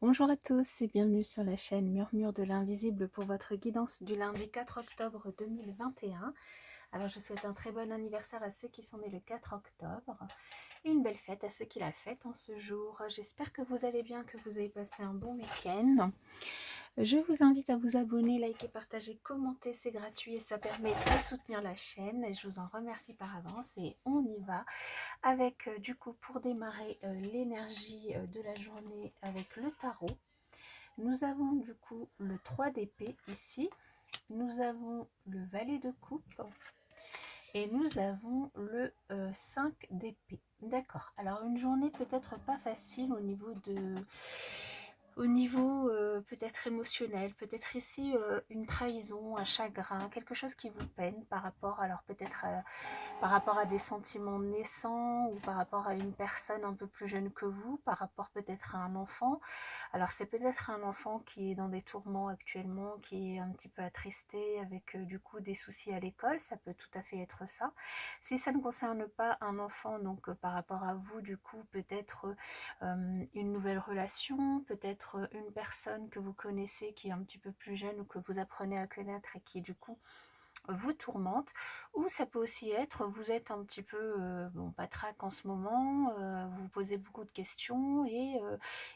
Bonjour à tous et bienvenue sur la chaîne Murmure de l'Invisible pour votre guidance du lundi 4 octobre 2021. Alors je souhaite un très bon anniversaire à ceux qui sont nés le 4 octobre et une belle fête à ceux qui la fêtent en ce jour. J'espère que vous allez bien, que vous avez passé un bon week-end. Je vous invite à vous abonner, liker, partager, commenter, c'est gratuit et ça permet de soutenir la chaîne et je vous en remercie par avance et on y va avec du coup pour démarrer l'énergie de la journée avec le tarot. Nous avons du coup le 3 d'épée ici, nous avons le valet de coupe et nous avons le 5 d'épée. D'accord, alors une journée peut-être pas facile au niveau peut-être émotionnel, peut-être ici une trahison, un chagrin, quelque chose qui vous peine par rapport alors peut-être par rapport à des sentiments naissants ou par rapport à une personne un peu plus jeune que vous, par rapport peut-être à un enfant. Alors c'est peut-être un enfant qui est dans des tourments actuellement, qui est un petit peu attristé avec du coup des soucis à l'école, ça peut tout à fait être ça. Si ça ne concerne pas un enfant, donc par rapport à vous, du coup peut-être une nouvelle relation, peut-être une personne que vous connaissez qui est un petit peu plus jeune ou que vous apprenez à connaître et qui du coup vous tourmente, ou ça peut aussi être, vous êtes un petit peu bon, patraque en ce moment, vous vous posez beaucoup de questions et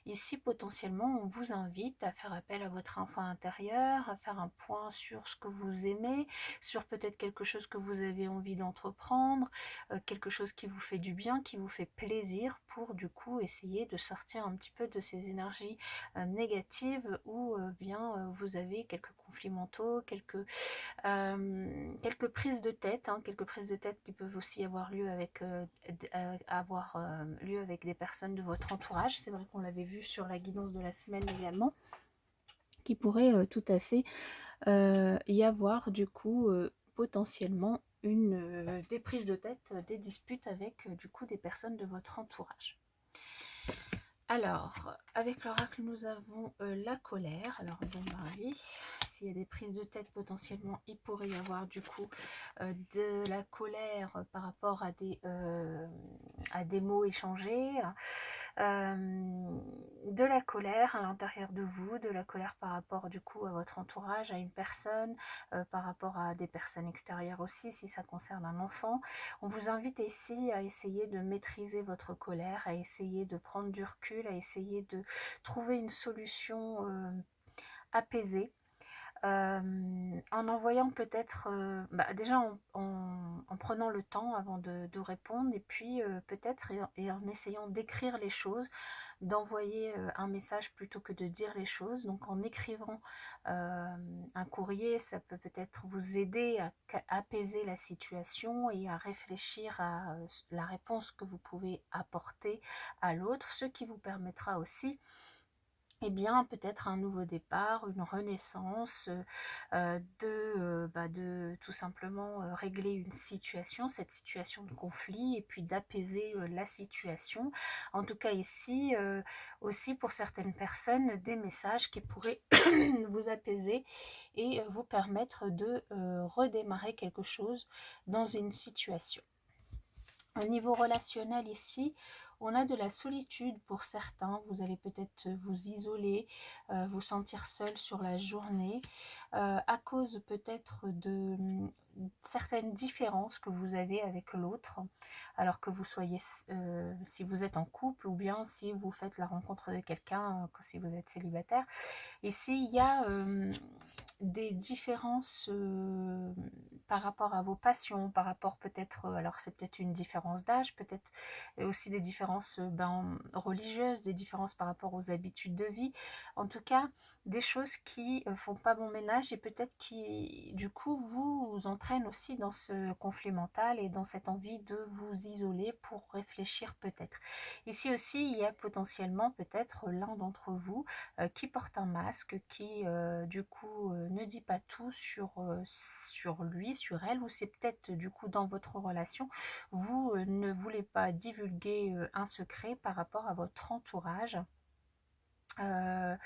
ici potentiellement on vous invite à faire appel à votre enfant intérieur, à faire un point sur ce que vous aimez, sur peut-être quelque chose que vous avez envie d'entreprendre, quelque chose qui vous fait du bien, qui vous fait plaisir pour du coup essayer de sortir un petit peu de ces énergies négatives où bien vous avez quelques conflits mentaux, quelques prises de tête, hein, quelques prises de tête qui peuvent aussi avoir lieu avec des personnes de votre entourage. C'est vrai qu'on l'avait vu sur la guidance de la semaine également, qui pourrait tout à fait y avoir du coup potentiellement des prises de tête, des disputes avec du coup des personnes de votre entourage. Alors, avec l'oracle, nous avons la colère. Alors, bon, bah oui, s'il y a des prises de tête potentiellement, il pourrait y avoir du coup de la colère par rapport à des mots échangés, de la colère à l'intérieur de vous, de la colère par rapport du coup à votre entourage, à une personne, par rapport à des personnes extérieures aussi, si ça concerne un enfant. On vous invite ici à essayer de maîtriser votre colère, à essayer de prendre du recul, à essayer de trouver une solution apaisée. En envoyant peut-être, déjà en prenant le temps avant de répondre, et puis peut-être et en essayant d'écrire les choses, d'envoyer un message plutôt que de dire les choses. Donc en écrivant un courrier, ça peut peut-être vous aider à apaiser la situation et à réfléchir à la réponse que vous pouvez apporter à l'autre, ce qui vous permettra aussi eh bien, peut-être un nouveau départ, une renaissance, de tout simplement régler une situation, cette situation de conflit, et puis d'apaiser la situation. En tout cas, ici, aussi pour certaines personnes, des messages qui pourraient vous apaiser et vous permettre de redémarrer quelque chose dans une situation. Au niveau relationnel ici, on a de la solitude pour certains. Vous allez peut-être vous isoler, vous sentir seul sur la journée, à cause peut-être de certaines différences que vous avez avec l'autre, alors que vous soyez, si vous êtes en couple ou bien si vous faites la rencontre de quelqu'un, si vous êtes célibataire. Ici, il y a des différences par rapport à vos passions, par rapport peut-être, alors c'est peut-être une différence d'âge, peut-être aussi des différences religieuses, des différences par rapport aux habitudes de vie. En tout cas, des choses qui font pas bon ménage et peut-être qui, du coup, vous entraînent aussi dans ce conflit mental et dans cette envie de vous isoler pour réfléchir peut-être. Ici aussi, il y a potentiellement peut-être l'un d'entre vous qui porte un masque, qui du coup ne dit pas tout sur lui, sur elle, ou c'est peut-être du coup dans votre relation, vous ne voulez pas divulguer un secret par rapport à votre entourage. Euh,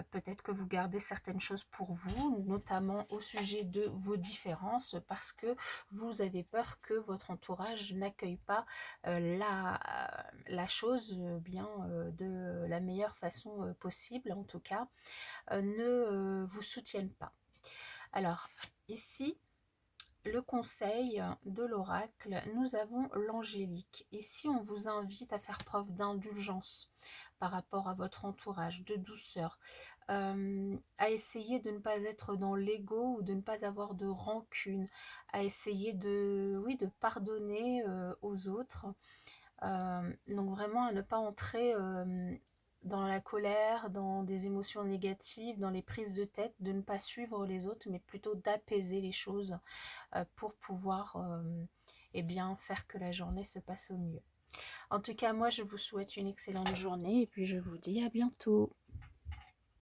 Peut-être que vous gardez certaines choses pour vous, notamment au sujet de vos différences, parce que vous avez peur que votre entourage n'accueille pas la chose bien de la meilleure façon possible, en tout cas, ne vous soutiennent pas. Alors, ici, le conseil de l'oracle, nous avons l'angélique. Ici, on vous invite à faire preuve d'indulgence par rapport à votre entourage, de douceur, à essayer de ne pas être dans l'ego ou de ne pas avoir de rancune, à essayer de, oui, de pardonner aux autres. Donc vraiment à ne pas entrer dans la colère, dans des émotions négatives, dans les prises de tête, de ne pas suivre les autres, mais plutôt d'apaiser les choses pour pouvoir eh bien, faire que la journée se passe au mieux. En tout cas, moi, je vous souhaite une excellente journée et puis je vous dis à bientôt.